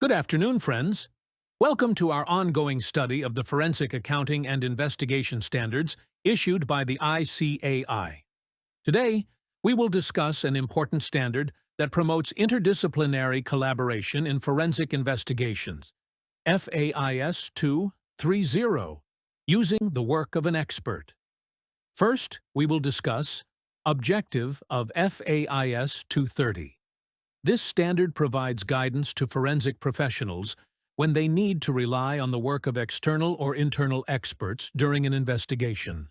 Good afternoon, friends. Welcome to our ongoing study of the Forensic Accounting and Investigation Standards issued by the ICAI. Today, we will discuss an important standard that promotes interdisciplinary collaboration in forensic investigations, FAIS 230, using the work of an expert. First, we will discuss Objective of FAIS 230. This standard provides guidance to forensic professionals when they need to rely on the work of external or internal experts during an investigation.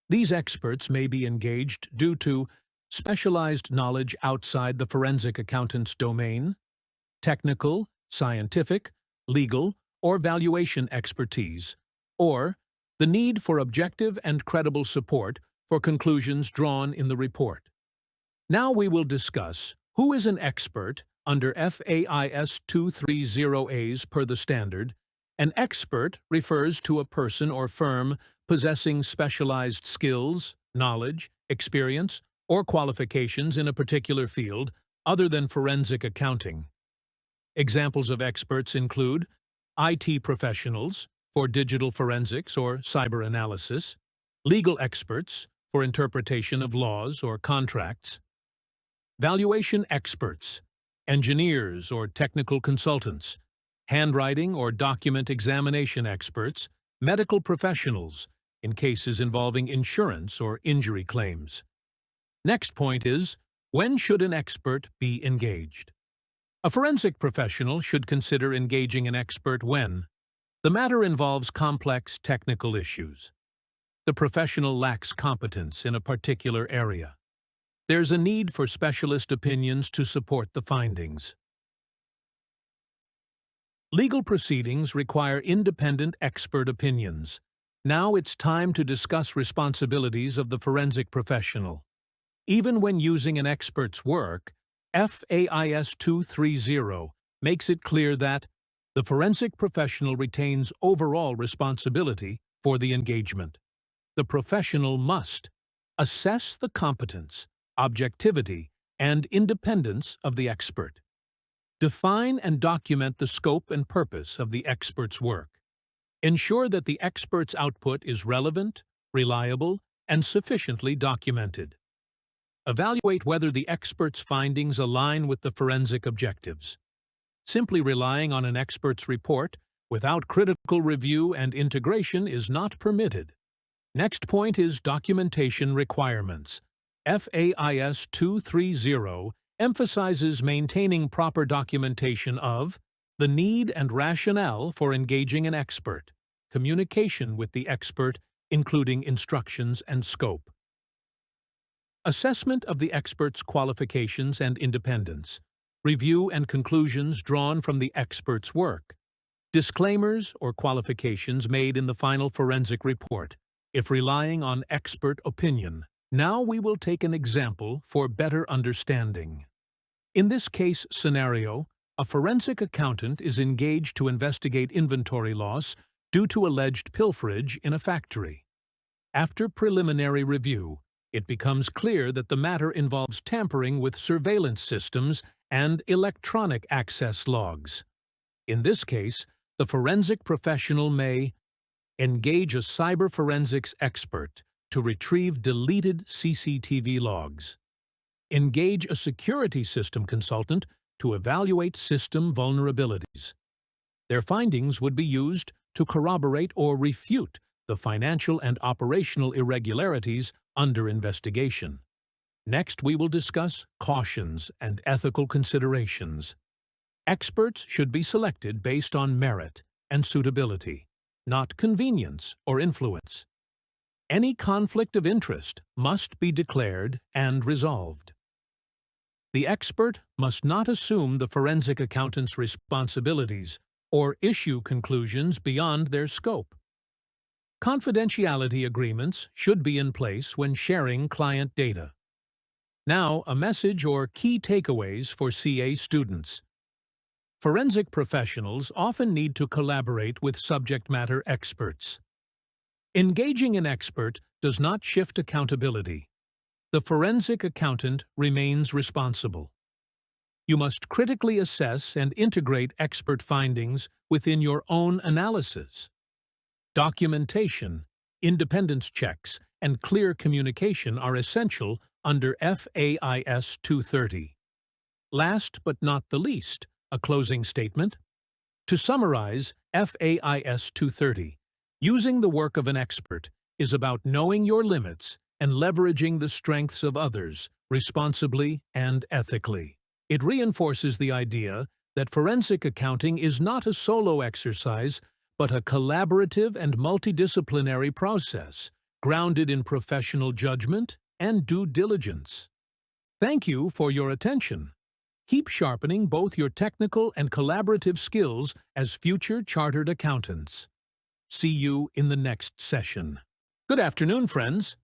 These experts may be engaged due to specialized knowledge outside the forensic accountant's domain, technical, scientific, legal, or valuation expertise, or the need for objective and credible support for conclusions drawn in the report. Now we will discuss who is an expert under FAIS 230As per the standard. An expert refers to a person or firm possessing specialized skills, knowledge, experience, or qualifications in a particular field other than forensic accounting. Examples of experts include IT professionals for digital forensics or cyber analysis, legal experts for interpretation of laws or contracts, valuation experts, engineers or technical consultants, handwriting or document examination experts, medical professionals in cases involving insurance or injury claims. Next point is, when should an expert be engaged? A forensic professional should consider engaging an expert when the matter involves complex technical issues. The professional lacks competence in a particular area. There's a need for specialist opinions to support the findings. Legal proceedings require independent expert opinions. Now it's time to discuss responsibilities of the forensic professional. Even when using an expert's work, FAIS 230 makes it clear that the forensic professional retains overall responsibility for the engagement. The professional must assess the competence, objectivity, and independence of the expert. Define and document the scope and purpose of the expert's work. Ensure that the expert's output is relevant, reliable, and sufficiently documented. Evaluate whether the expert's findings align with the forensic objectives. Simply relying on an expert's report without critical review and integration is not permitted. Next point is documentation requirements. FAIS 230 emphasizes maintaining proper documentation of the need and rationale for engaging an expert, communication with the expert, including instructions and scope, assessment of the expert's qualifications and independence, review and conclusions drawn from the expert's work, disclaimers or qualifications made in the final forensic report, if relying on expert opinion. Now we will take an example for better understanding. In this case scenario, a forensic accountant is engaged to investigate inventory loss due to alleged pilferage in a factory. After preliminary review, it becomes clear that the matter involves tampering with surveillance systems and electronic access logs. In this case, the forensic professional may engage a cyber forensics expert to retrieve deleted CCTV logs, engage a security system consultant to evaluate system vulnerabilities. Their findings would be used to corroborate or refute the financial and operational irregularities under investigation. Next, we will discuss cautions and ethical considerations. Experts should be selected based on merit and suitability, not convenience or influence. Any conflict of interest must be declared and resolved. The expert must not assume the forensic accountant's responsibilities or issue conclusions beyond their scope. Confidentiality agreements should be in place when sharing client data. Now, a message or key takeaways for CA students. Forensic professionals often need to collaborate with subject matter experts. Engaging an expert does not shift accountability. The forensic accountant remains responsible. You must critically assess and integrate expert findings within your own analysis. Documentation, independence checks, and clear communication are essential under FAIS 230. Last but not the least, a closing statement. To summarize, FAIS 230, using the work of an expert, is about knowing your limits and leveraging the strengths of others responsibly and ethically. It reinforces the idea that forensic accounting is not a solo exercise, but a collaborative and multidisciplinary process grounded in professional judgment and due diligence. Thank you for your attention. Keep sharpening both your technical and collaborative skills as future chartered accountants. See you in the next session. Good afternoon, friends.